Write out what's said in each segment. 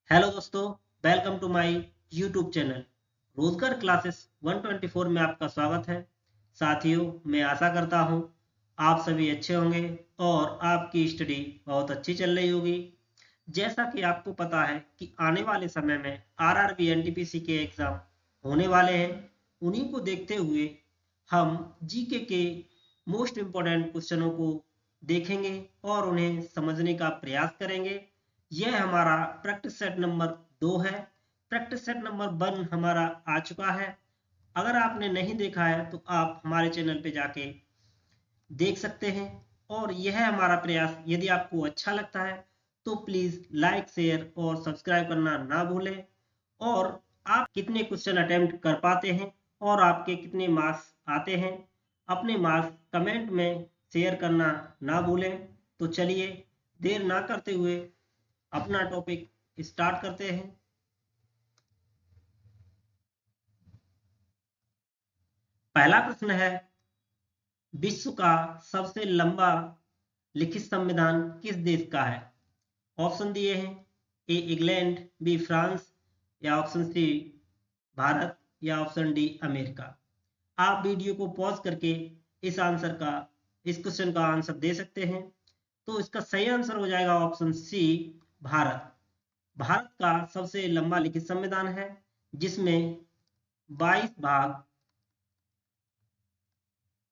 Hello दोस्तों, welcome to my YouTube channel Rozgar classes 124 में आपका स्वागत है। साथियों, मैं आशा करता हूं आप सभी अच्छे होंगे और आपकी स्टडी बहुत अच्छी चल रही होगी। जैसा कि आपको पता है कि आने वाले समय में आरआरबी एनटीपीसी के एग्जाम होने वाले हैं। उन्हीं को देखते हुए हम जीके के मोस्ट इम्पोर्टेंट क्वेश्चनों को देखेंगे और उन्हें समझने का प्रयास करेंगे। यह हमारा प्रैक्टिस सेट नंबर 2 है। प्रैक्टिस सेट नंबर 1 हमारा आ चुका है। अगर आपने नहीं देखा है तो आप हमारे चैनल पे जाके देख सकते हैं। और यह हमारा प्रयास यदि आपको अच्छा लगता है तो प्लीज़ लाइक, शेयर और सब्सक्राइब करना ना भूलें। और आप कितने क्वेश्चन अटेम्प्ट कर पाते हैं और आपके कितने मार्क्स आते हैं, अपने मार्क्स कमेंट में शेयर करना ना भूलें। तो चलिए देर ना करते हुए अपना टॉपिक स्टार्ट करते हैं। पहला प्रश्न है, विश्व का सबसे लंबा लिखित संविधान किस देश का है? ऑप्शन दिए हैं, ए इंग्लैंड, बी फ्रांस, या ऑप्शन सी भारत, या ऑप्शन डी अमेरिका। आप वीडियो को पॉज करके इस क्वेश्चन का आंसर दे सकते हैं। तो इसका सही आंसर हो जाएगा ऑप्शन सी भारत। भारत का सबसे लंबा लिखित संविधान है जिसमें 22 भाग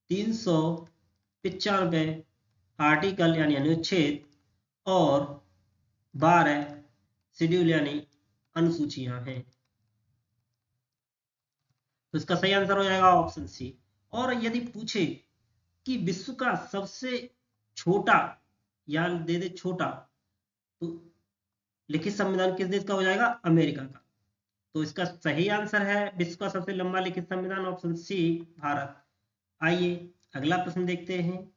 395 आर्टिकल यानी अनुच्छेद और 12 शेड्यूल यानी अनुसूचियां हैं। तो इसका सही आंसर हो जाएगा ऑप्शन सी। और यदि पूछे कि विश्व का सबसे छोटा या दे दे छोटा, तो लिखित संविधान किस देश का हो जाएगा? अमेरिका का। तो इसका सही आंसर है विश्व का सबसे लंबा लिखित संविधान ऑप्शन सी भारत। आइए अगला प्रश्न देखते हैं।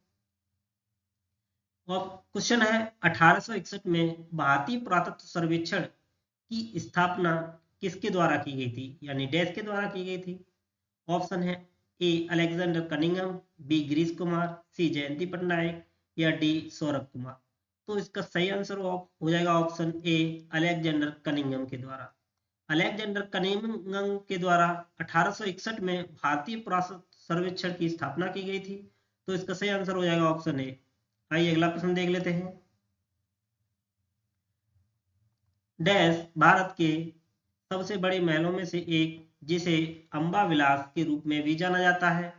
और क्वेश्चन है, 1861 में भारतीय पुरातत्व सर्वेक्षण की स्थापना किसके द्वारा की गई थी, यानी डैश के द्वारा की गई थी? ऑप्शन है, A Alexander Cunningham, B Girish Kumar, C Jayanti Patnaik, या डी सौरभ कुमार। तो इसका सही आंसर हो जाएगा ऑप्शन ए अलेक्जेंडर कनिंघम के द्वारा। अलेक्जेंडर कनिंघम के द्वारा 1861 में भारतीय पुरातत्व सर्वेक्षण की स्थापना की गई थी। तो इसका सही आंसर हो जाएगा ऑप्शन ए। आइए अगला प्रश्न देख लेते हैं। डैश भारत के सबसे बड़े महलों में से एक, जिसे अंबा विलास के रूप में भी जाना जाता है,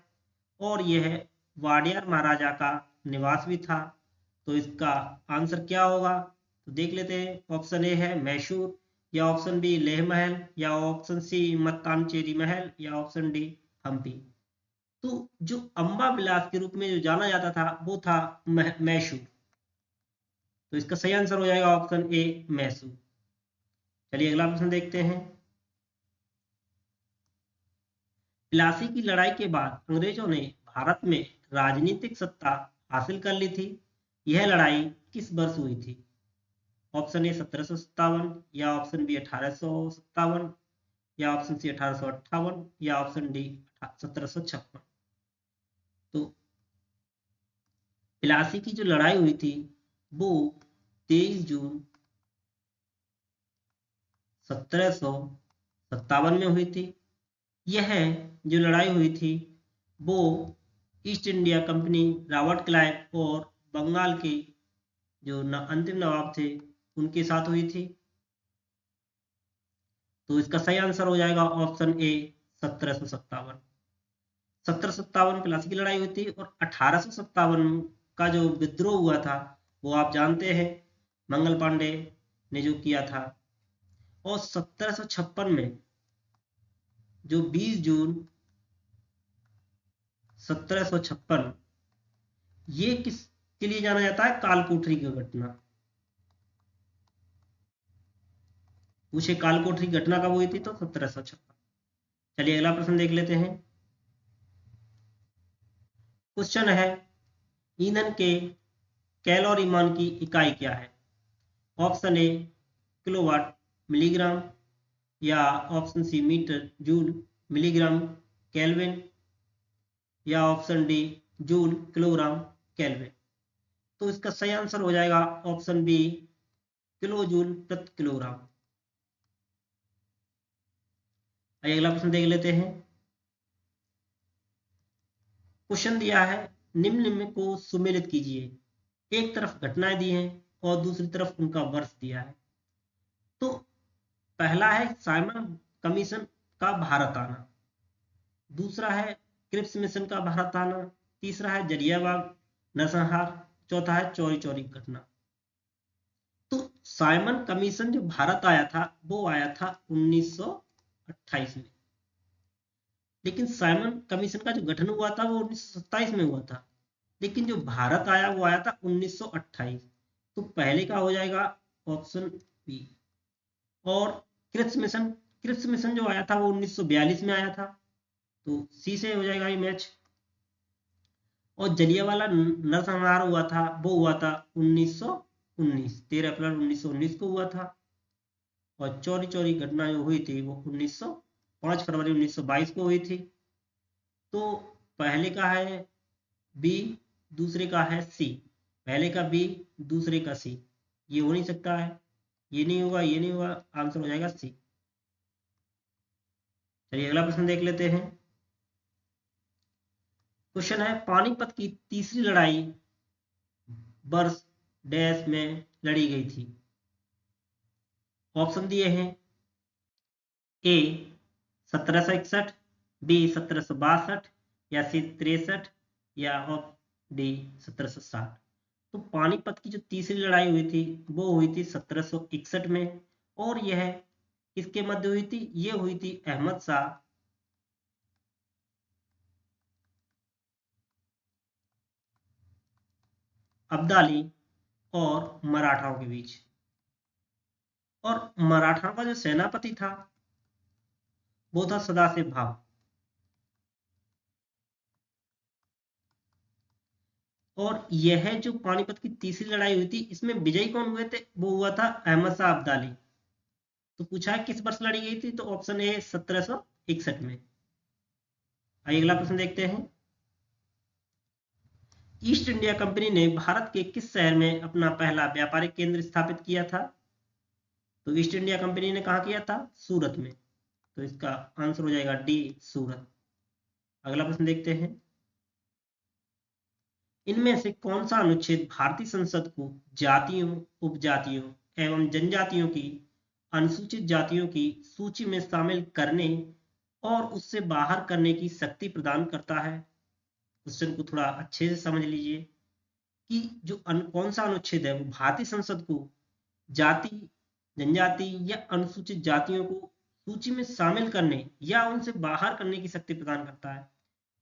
और यह वाडियार महाराजा का निवास भी था। तो इसका आंसर क्या होगा? तो देख लेते हैं। ऑप्शन ए है मैसूर, या ऑप्शन बी लेह महल, या ऑप्शन सी मत्तानचेरी महल, या ऑप्शन डी हम्पी। तो जो अंबा विलास के रूप में जो जाना जाता था वो था मैसूर। तो इसका सही आंसर हो जाएगा ऑप्शन ए मैसूर। चलिए अगला प्रश्न देखते हैं। प्लासी की लड़ाई के बाद अंग्रेजों ने भारत में राजनीतिक सत्ता हासिल कर ली थी। यह लड़ाई किस वर्ष हुई थी? ऑप्शन ए 1757, या ऑप्शन बी 1857, या ऑप्शन सी 1858, या ऑप्शन डी 1756। तो प्लासी की जो लड़ाई हुई थी वो 23 जून 1757 में हुई थी। यह जो लड़ाई हुई थी वो east India company, Robert Clive और बंगाल के जो अंतिम नवाब थे उनके साथ हुई थी। तो इसका सही आंसर हो जाएगा ऑप्शन ए 1757। 1757 प्लासी की लड़ाई हुई थी। और 1857 का जो विद्रोह हुआ था वो आप जानते हैं, मंगल पांडे ने जो किया था। और 1756 में जो 20 जून 1756, ये किसके लिए जाना जाता है? कालकोठरी की घटना। पूछे कालकोठरी घटना कब हुई थी? तो 1756। चलिए अगला प्रश्न देख लेते हैं। क्वेश्चन है, ईंधन के कैलोरी मान की इकाई क्या है? ऑप्शन ए किलोवाट मिलीग्राम, या option C metre joule milligram kelvin, या option D joule kilogram kelvin. तो इसका सही आंसर हो जाएगा ऑप्शन बी किलो जूल प्रति किलोग्राम। आइए अगला प्रश्न देख लेते हैं। क्वेश्चन दिया है, निम्न को सुमेलित कीजिए। एक तरफ घटनाएं दी हैं और दूसरी तरफ उनका वर्ष दिया है। तो पहला है साइमन कमीशन का भारत आना, दूसरा है क्रिप्स मिशन का भारत आना, तीसरा है जलियांवाला नरसंहार, चौथा है चौरी चौरी घटना। तो साइमन कमीशन जो भारत आया था वो आया था 1928 में, लेकिन साइमन कमीशन का जो गठन हुआ था वो 1927 में हुआ था, लेकिन जो भारत आया वो आया था 1928। तो पहले का हो जाएगा ऑप्शन बी। और क्रिप्स मिशन जो आया था वो 1942 में आया था, तो सी से हो जाएगा ये मैच। और जलियांवाला नरसंहार हुआ था वो हुआ था 1919, 13 अप्रैल 1919 को हुआ था। और चौरी चौरी घटना जो हुई थी वो 5 फरवरी 1922 को हुई थी। तो पहले का है बी, दूसरे का है सी। पहले का बी, दूसरे का सी, ये हो नहीं सकता है, ये नहीं होगा, ये नहीं होगा, आंसर हो जाएगा सी। चलिए अगला प्रश्न देख लेते हैं। क्वेश्चन है, पानीपत की तीसरी लड़ाई वर्ष डैश में लड़ी गई थी। ऑप्शन दिए हैं, ए 1761, बी 1762, या सी 63, या डी 1760। तो पानीपत की जो तीसरी लड़ाई हुई थी वो हुई थी 1761 में, और यह किसके मध्य हुई थी? ये हुई थी अहमद शाह अब्दाली और मराठाओं के बीच। और मराठाओं का जो सेनापति था वो था सदाशिव भाव। और यह जो पानीपत की तीसरी लड़ाई हुई थी इसमें विजयी कौन हुए थे? वो हुआ था अहमद शाह अब्दाली। तो पूछा है किस वर्ष लड़ी गई थी, तो ऑप्शन ए 1761 में। आइए अगला प्रश्न देखते हैं। ईस्ट इंडिया कंपनी ने भारत के किस शहर में अपना पहला व्यापारिक केंद्र स्थापित किया था? तो ईस्ट इंडिया कंपनी ने कहा किया था? सूरत में। तो इसका आंसर हो जाएगा डी, सूरत। अगला प्रश्न देखते हैं। इनमें से कौन सा अनुच्छेद भारतीय संसद को जातियों, उपजातियों एवं जनजातियों की अनुसूचित जातियों की सूची में शामिल करने और उससे बाहर करने की शक्ति प्रदान करता है? क्वेश्चन को थोड़ा अच्छे से समझ लीजिए कि जो कौन सा अनुच्छेद है वो भारतीय संसद को जाति, जनजाति या अनुसूचित जातियों को सूची में शामिल करने या उनसे बाहर करने की शक्ति प्रदान करता है।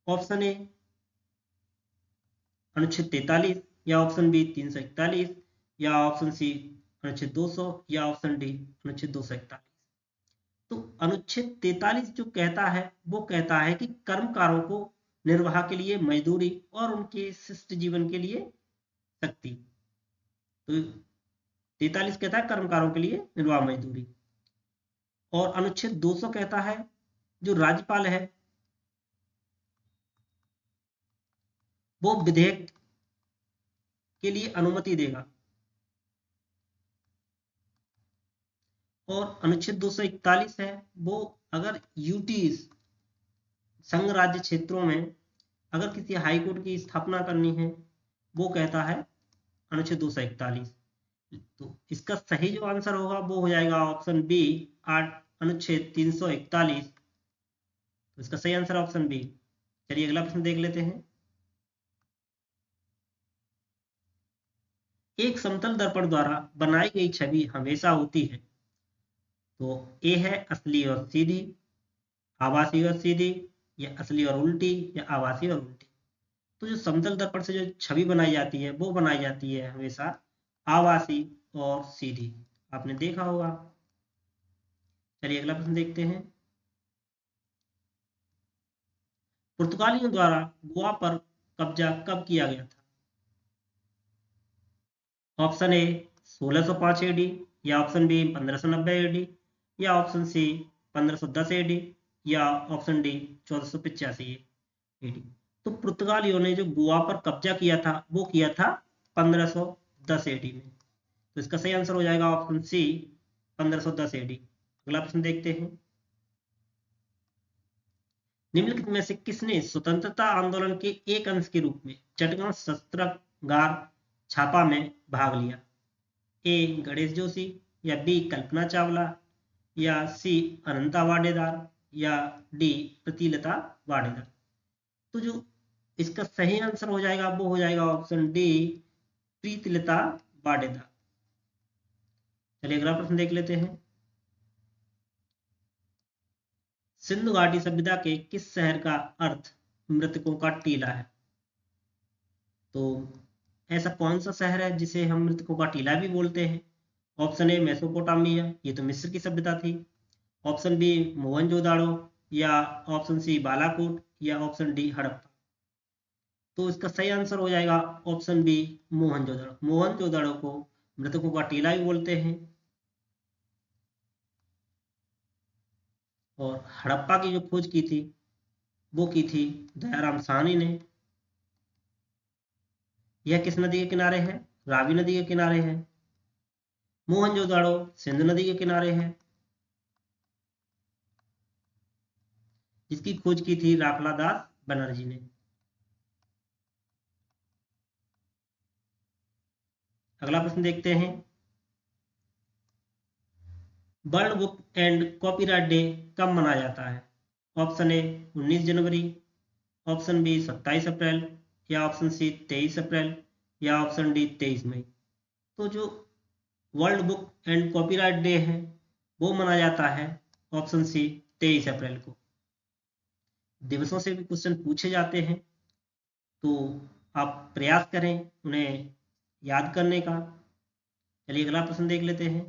ऑप्शन ए अनुच्छेद 43, या ऑप्शन बी 341, या ऑप्शन सी अनुच्छेद 200, या ऑप्शन डी अनुच्छेद 241। तो अनुच्छेद 43 जो कहता है वो कहता है कि कर्मकारों को निर्वाह के लिए मजदूरी और उनके शिष्ट जीवन के लिए शक्ति। तो 43 कहता है कर्मकारों के लिए निर्वाह मजदूरी। और अनुच्छेद 200 कहता है जो राज्यपाल है वो विधेयक के लिए अनुमति देगा। और अनुच्छेद 241 है वो अगर यूटीज संघ राज्य क्षेत्रों में अगर किसी हाई कोर्ट की स्थापना करनी है वो कहता है अनुच्छेद 241। तो इसका सही जो आंसर होगा वो हो जाएगा ऑप्शन बी, अनुच्छेद 341। तो इसका सही आंसर ऑप्शन बी। चलिए अगला प्रश्न देख लेते हैं। एक समतल दर्पण द्वारा बनाई गई छवि हमेशा होती है। तो ए है असली और सीधी, आभासी और सीधी, या असली और उल्टी, या आभासी और उल्टी। तो जो समतल दर्पण से जो छवि बनाई जाती है वो बनाई जाती है हमेशा आभासी और सीधी, आपने देखा होगा। चलिए अगला प्रश्न देखते हैं। पुर्तगालियों द्वारा गोवा पर कब्जा कब किया गया था? ऑप्शन ए 1605 एडी, या ऑप्शन बी 1590 एडी, या ऑप्शन सी 1510 एडी, या ऑप्शन डी 1485 एडी। तो पुर्तगालियों ने जो गोवा पर कब्जा किया था वो किया था 1510 एडी में। तो इसका सही आंसर हो जाएगा ऑप्शन सी 1510 एडी। अगला प्रश्न देखते हैं। निम्नलिखित में से किसने स्वतंत्रता आंदोलन के एक अंश के रूप में चटगांव शस्त्रागार छापा में भाग लिया? ए गणेश जोशी, या बी कल्पना चावला, या सी अनंता वाडेदार, या डी प्रीतिलता वाडेदार। तो जो इसका सही आंसर हो जाएगा वो हो जाएगा ऑप्शन डी प्रीतिलता वाडेदार। चलिए अगला प्रश्न देख लेते हैं। सिंधु घाटी सभ्यता के किस शहर का अर्थ मृतकों का टीला है? तो ऐसा कौन सा शहर है जिसे हम मृतकों का टीला भी बोलते हैं? ऑप्शन ए मेसोपोटामिया, ये तो मिस्र की सभ्यता थी। ऑप्शन बी मोहनजोदाड़ो, या ऑप्शन सी बालाकोट, या ऑप्शन डी हड़प्पा। तो इसका सही आंसर हो जाएगा ऑप्शन बी मोहनजोदाड़ो। मोहनजोदाड़ो को मृतकों का टीला भी बोलते हैं। और हड़प्पा की जो खोज की थी वो की थी दयाराम साहनी ने। यह किस नदी के किनारे है? रावी नदी के किनारे है। मोहनजोदाड़ो सिंधु नदी के किनारे है, जिसकी खोज की थी राखला दास बनर्जी ने। अगला प्रश्न देखते हैं। World book and copyright day कब मनाया जाता है? ऑप्शन ए 19 जनवरी, ऑप्शन बी 27 अप्रैल, या ऑप्शन सी 23 अप्रैल, या ऑप्शन डी 23 मई। तो जो world book and copyright day है वो मनाया जाता है ऑप्शन सी 23 अप्रैल को। दिवसों से भी क्वेश्चन पूछे जाते हैं तो आप प्रयास करें उन्हें याद करने का। चलिए अगला प्रश्न देख लेते हैं।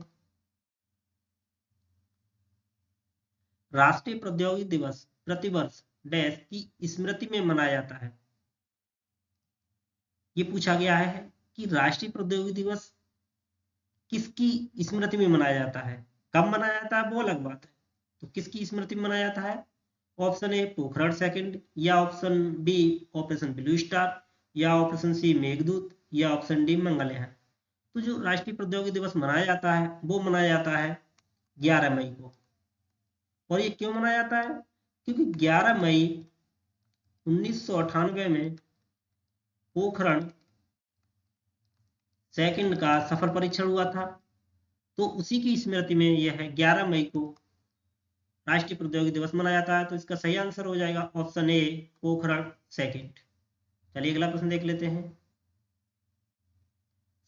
राष्ट्रीय प्रौद्योगिकी दिवस प्रतिवर्ष डैश की स्मृति में मनाया जाता है? ये पूछा गया है कि राष्ट्रीय प्रौद्योगिकी दिवस किसकी स्मृति में मनाया जाता है। कब मनाया जाता है वो अलग बात है, तो किसकी स्मृति में मनाया जाता है? ऑप्शन ए पोखरण सेकंड, या option B operation blue star, या ऑप्शन सी मेघदूत, या ऑप्शन डी मंगलयान। तो जो राष्ट्रीय प्रौद्योगिकी दिवस मनाया जाता है वो मनाया जाता है 11 मई को। और ये क्यों मनाया जाता है? क्योंकि 11 मई 1998 में पोखरण सेकंड का सफल परीक्षण हुआ था, तो उसी की स्मृति में यह 11 मई को राष्ट्रीय प्रौद्योगिकी दिवस मनाया जाता है। तो इसका सही आंसर हो जाएगा ऑप्शन ए पोखरण सेकंड। चलिए अगला प्रश्न देख लेते हैं।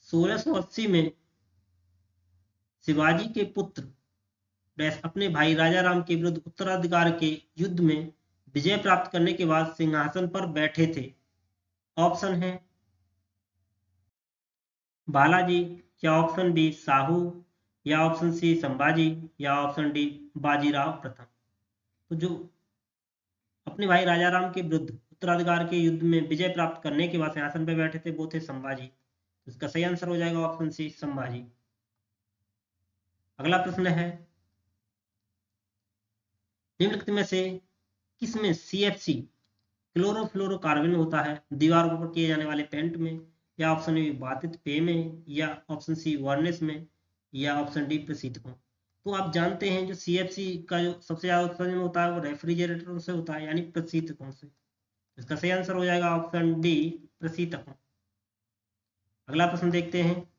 1680 में शिवाजी के पुत्र डैश अपने भाई राजा राम के विरुद्ध उत्तराधिकार के युद्ध में विजय प्राप्त करने के बाद सिंहासन पर बैठे थे। ऑप्शन है बालाजी, या ऑप्शन बी साहू, या ऑप्शन सी संभाजी, या ऑप्शन डी बाजीराव प्रथम। तो जो अपने भाई राजा राम के विरुद्ध उत्तराधिकार के युद्ध में विजय प्राप्त करने के बाद सिंहासन पर बैठे थे वो थे संभाजी। तो इसका सही आंसर हो जाएगा ऑप्शन सी संभाजी। अगला प्रश्न है, निम्नलिखित में से किसमें CFC क्लोरोफ्लोरोकार्बन होता है दीवार पर किए जाने वाले पेंट में? या ऑप्शन बी बाधित पेय में, या ऑप्शन सी वार्निश में, या ऑप्शन डी प्रशीतकों। तो आप जानते हैं जो CFC का जो सबसे ज्यादा उत्पादन होता है वो रेफ्रिजरेटरों से होता है, यानी प्रशीतकों से। इसका सही आंसर हो जाएगा ऑप्शन डी प्रशीतकों। अगला प्रश्न देखते हैं।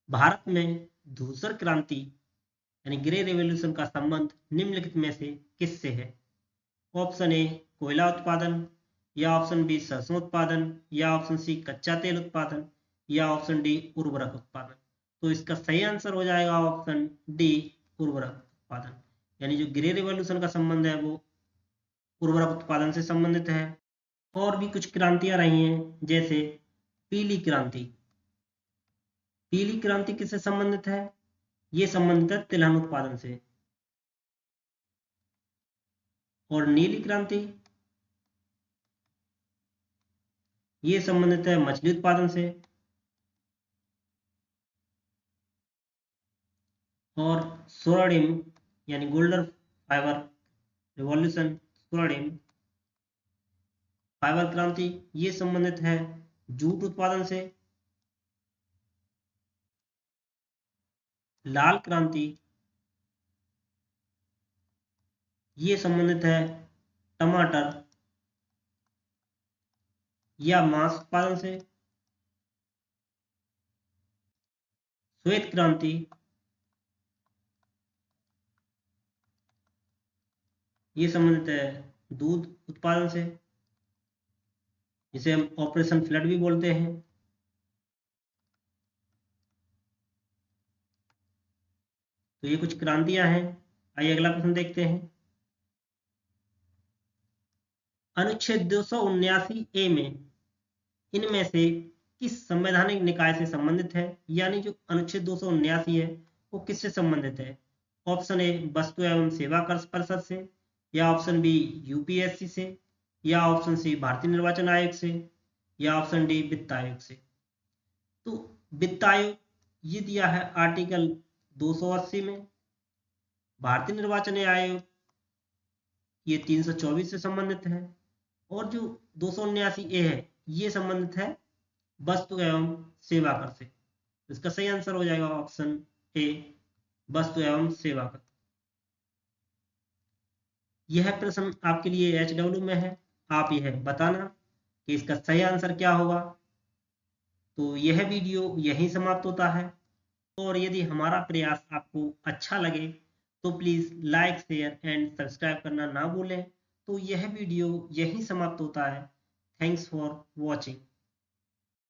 भारत में धूसर क्रांति यानी ग्रे रेवोल्यूशन का संबंध निम्नलिखित में से किससे है? ऑप्शन ए कोयला उत्पादन, या ऑप्शन बी सरसों उत्पादन, या ऑप्शन सी कच्चा तेल उत्पादन, या ऑप्शन डी उर्वरक उत्पादन। तो इसका सही आंसर हो जाएगा ऑप्शन डी उर्वरक उत्पादन। यानी जो ग्रे रेवोल्यूशन का संबंध है वो उर्वरक उत्पादन से संबंधित है। और भी कुछ क्रांतियां रही हैं जैसे पीली क्रांति। पीली क्रांति किससे संबंधित है? ये संबंधित है तिलहन उत्पादन से। और नीली क्रांति ये संबंधित है मछली उत्पादन से। और स्वर्णिम यानी गोल्डन फाइबर रिवॉल्यूशन, स्वर्णिम फाइबर क्रांति ये संबंधित है जूट उत्पादन से। लाल क्रांति ये संबंधित है टमाटर या मांस उत्पादन से। श्वेत क्रांति ये संबंधित है दूध उत्पादन से, जिसे हम ऑपरेशन फ्लड भी बोलते हैं। तो ये कुछ क्रांतियां हैं। आइए अगला प्रश्न देखते हैं। अनुच्छेद 279 ए में इनमें से किस संवैधानिक निकाय से संबंधित है? यानी जो अनुच्छेद 279 है वो किससे संबंधित है? ऑप्शन ए वस्तु एवं सेवा कर परिषद से, या ऑप्शन बी यूपीएससी से, या ऑप्शन सी भारतीय निर्वाचन आयोग से, या ऑप्शन डी वित्त आयोग से। तो वित्त आयोग ये दिया है आर्टिकल 280 में। भारतीय निर्वाचन आयोग ये 324 से संबंधित है, और जो 279 ए है ये संबंधित है वस्तु एवं सेवा कर से। इसका सही आंसर हो जाएगा ऑप्शन ए वस्तु एवं सेवा कर। यह प्रश्न आपके लिए HW में है, आप यह बताना कि इसका सही आंसर क्या होगा। तो यह वीडियो यहीं समाप्त होता है, और यदि हमारा प्रयास आपको अच्छा लगे तो please like share and subscribe करना ना भूलें। तो यह वीडियो यहीं समाप्त होता है। Thanks for watching.